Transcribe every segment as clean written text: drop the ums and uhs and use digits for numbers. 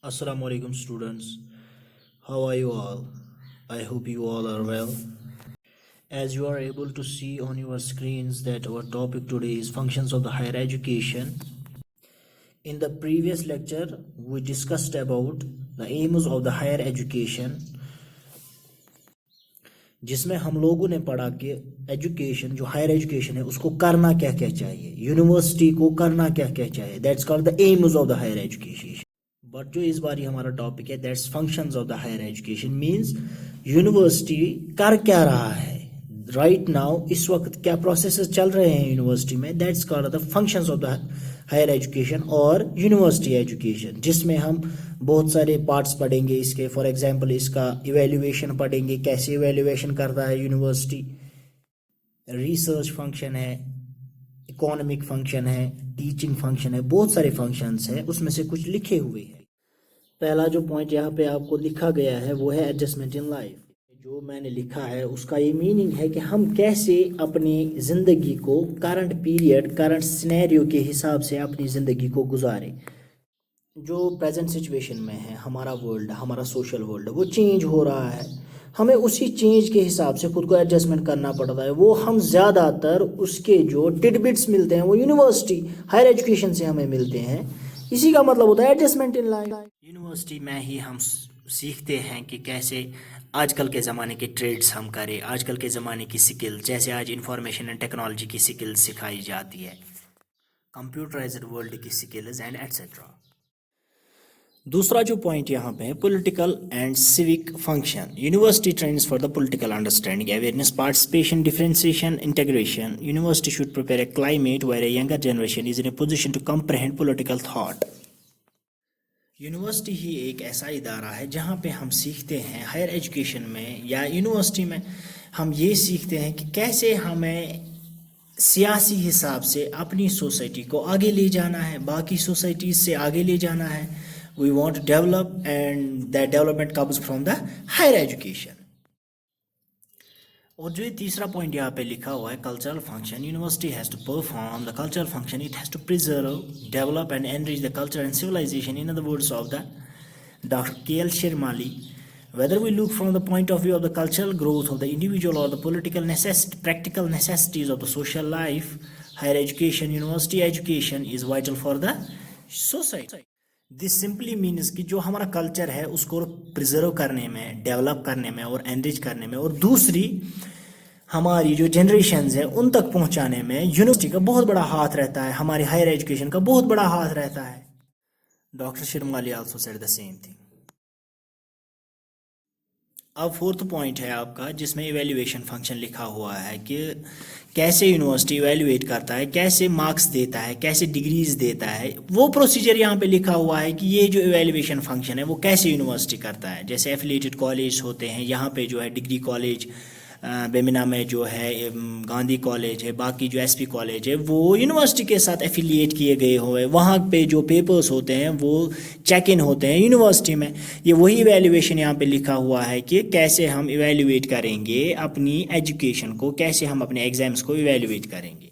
Assalamu alaikum students. How are you all? I hope you all are well. As you are able to see on your screens that our topic today is functions of the higher education. In the previous lecture, we discussed about the aims of the higher education, जिसमें हम लोगों ने पढ़ा कि education जो higher education है उसको करना क्या क्या चाहिए, यूनिवर्सिटी को करना क्या क्या चाहिए. That's called the aims of the higher education. But जो इस बार हमारा टॉपिक है that's functions of the higher education means university कर क्या रहा है राइट नाउ. इस वक्त क्या प्रोसेसेस चल रहे हैं यूनिवर्सिटी में, that's called the functions of the higher education और यूनिवर्सिटी एजुकेशन, जिसमें हम बहुत सारे पार्ट्स पढ़ेंगे इसके. फॉर एग्जांपल इसका इवैल्यूएशन पढ़ेंगे, कैसे इवैल्यूएशन करता है यूनिवर्सिटी, रिसर्च फंक्शन है, इकोनॉमिक फंक्शन है, टीचिंग फंक्शन है, बहुत सारे फंक्शंस हैं, उसमें से कुछ लिखे हुए हैं. पहला जो पॉइंट यहाँ पे आपको लिखा गया है वो है एडजस्टमेंट इन लाइफ. जो मैंने लिखा है उसका ये मीनिंग है कि हम कैसे अपनी ज़िंदगी को करंट पीरियड, करंट सिनेरियो के हिसाब से अपनी ज़िंदगी को गुजारें. जो प्रेजेंट सिचुएशन में है हमारा वर्ल्ड, हमारा सोशल वर्ल्ड, वो चेंज हो रहा है. हमें उसी चेंज के हिसाब से खुद को एडजस्टमेंट करना पड़ता है. वो हम ज़्यादातर उसके जो टिडबिट्स मिलते हैं वो यूनिवर्सिटी हायर एजुकेशन से हमें मिलते हैं. इसी का मतलब होता है एडजस्टमेंट इन लाइफ. यूनिवर्सिटी में ही हम सीखते हैं कि कैसे आजकल के ज़माने के ट्रेड्स हम करें, आजकल के ज़माने की स्किल, जैसे आज इंफॉर्मेशन एंड टेक्नोलॉजी की स्किल्स सिखाई जाती है, कंप्यूटराइज्ड वर्ल्ड की स्किल्स एंड एट्सेट्रा. दूसरा जो पॉइंट यहाँ पे है political and civic function. University trains for the political understanding, awareness, participation, differentiation, integration. University should prepare a climate where a younger generation is in a position to comprehend political thought. University ही एक ऐसा इदारा है जहाँ पे हम सीखते हैं हायर एजुकेशन में या यूनिवर्सिटी में हम ये सीखते हैं कि कैसे हमें सियासी हिसाब से अपनी सोसाइटी को आगे ले जाना है, बाकी सोसाइटीज़ से आगे ले जाना है. We want to develop and that development comes from the higher education. और जो ये तीसरा पॉइंट यहाँ पे लिखा हुआ है cultural function, university has to perform the cultural function, it has to preserve, develop and enrich the culture and civilisation. In other words of the Dr. K.L. Shirmali, whether we look from the point of view of the cultural growth of the individual or the political practical necessities of the social life, higher education, university education is vital for the society. This simply means कि जो हमारा culture है उसको preserve करने में, develop करने में और एनरिच करने में, और दूसरी हमारी जो जनरेशन्स है उन तक पहुंचाने में यूनिवर्सिटी का बहुत बड़ा हाथ रहता है, हमारी हायर एजुकेशन का बहुत बड़ा हाथ रहता है. Doctor Shrimali also said the same thing. अब फोर्थ पॉइंट है आपका जिसमें इवैल्यूएशन फंक्शन लिखा हुआ है कि कैसे यूनिवर्सिटी इवैल्यूएट करता है, कैसे मार्क्स देता है, कैसे डिग्रीज देता है. वो प्रोसीजर यहाँ पे लिखा हुआ है कि ये जो इवैल्यूएशन फंक्शन है वो कैसे यूनिवर्सिटी करता है. जैसे एफिलिएटेड कॉलेज होते हैं, यहाँ पे जो है डिग्री कॉलेज बेमिना में जो है गांधी कॉलेज है, बाकी जो एसपी कॉलेज है वो यूनिवर्सिटी के साथ एफिलिएट किए गए हुए, वहाँ पे जो पेपर्स होते हैं वो चेक इन होते हैं यूनिवर्सिटी में. ये वही इवैल्यूएशन यहाँ पे लिखा हुआ है कि कैसे हम इवैल्यूएट करेंगे अपनी एजुकेशन को, कैसे हम अपने एग्ज़ाम्स को इवैल्यूएट करेंगे,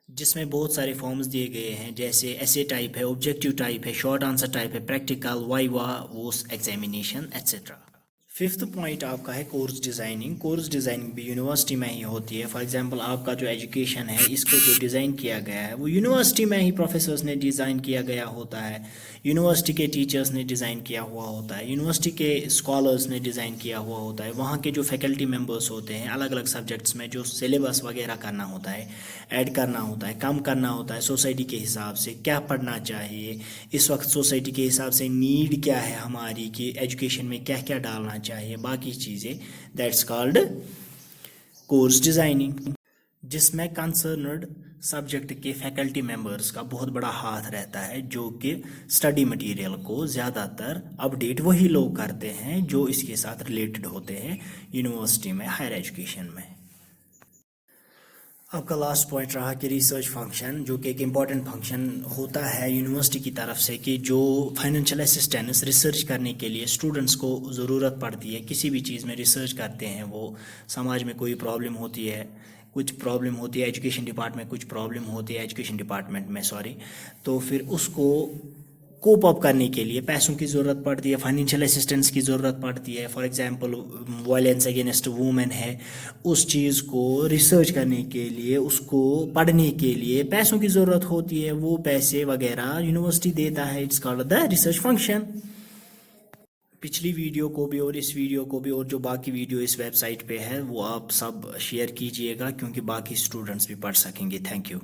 जिसमें बहुत सारे फॉर्म्स दिए गए हैं. जैसे एसे टाइप है, ऑब्जेक्टिव टाइप है, शॉर्ट आंसर टाइप है, प्रैक्टिकल, वाइवा, वोस एग्जामिनेशन एट्सेट्रा. फिफ्थ पॉइंट आपका है कोर्स डिज़ाइनिंग. कोर्स डिज़ाइनिंग भी यूनिवर्सिटी में ही होती है. फॉर एग्जांपल आपका जो एजुकेशन है इसको जो डिज़ाइन किया गया है वो यूनिवर्सिटी में ही प्रोफेसर्स ने डिज़ाइन किया गया होता है, यूनिवर्सिटी के टीचर्स ने डिज़ाइन किया हुआ होता है, यूनिवर्सिटी के स्कॉलर्स ने डिज़ाइन किया हुआ होता है. वहाँ के जो फैकल्टी मेम्बर्स होते हैं अलग अलग सब्जेक्ट्स में जो सिलेबस वगैरह करना होता है, ऐड करना होता है, कम करना होता है, सोसाइटी के हिसाब से क्या पढ़ना चाहिए, इस वक्त सोसाइटी के हिसाब से नीड क्या है हमारी कि एजुकेशन में क्या क्या डालना चाहिए, बाकी चीज़ें, दैट्स कॉल्ड कोर्स डिज़ाइनिंग. जिसमें कंसर्नड सब्जेक्ट के फैकल्टी मेंबर्स का बहुत बड़ा हाथ रहता है, जो कि स्टडी मटेरियल को ज़्यादातर अपडेट वही लोग करते हैं जो इसके साथ रिलेटेड होते हैं यूनिवर्सिटी में, हायर एजुकेशन में. आपका लास्ट पॉइंट रहा कि रिसर्च फंक्शन, जो कि एक इम्पॉर्टेंट फंक्शन होता है यूनिवर्सिटी की तरफ से कि जो फाइनेंशियल असिस्टेंस रिसर्च करने के लिए स्टूडेंट्स को ज़रूरत पड़ती है. किसी भी चीज़ में रिसर्च करते हैं, वो समाज में कोई प्रॉब्लम होती है, कुछ प्रॉब्लम होती है एजुकेशन डिपार्टमेंट, कुछ प्रॉब्लम होती है एजुकेशन डिपार्टमेंट में, सॉरी, तो फिर उसको کوپ اپ کرنے کے لیے پیسوں کی ضرورت پڑتی ہے, فائنینشیل اسسٹنس کی ضرورت پڑتی ہے. For example violence against women ہے, اس چیز کو ریسرچ کرنے کے لیے, اس کو پڑھنے کے لیے پیسوں کی ضرورت ہوتی ہے. وہ پیسے وغیرہ یونیورسٹی دیتا ہے. It's called the research function. پچھلی ویڈیو کو بھی اور اس ویڈیو کو بھی اور جو باقی ویڈیو اس ویب سائٹ پہ ہے وہ آپ سب شیئر کیجئے گا, کیونکہ باقی اسٹوڈنٹس بھی پڑھ سکیں گے. Thank you.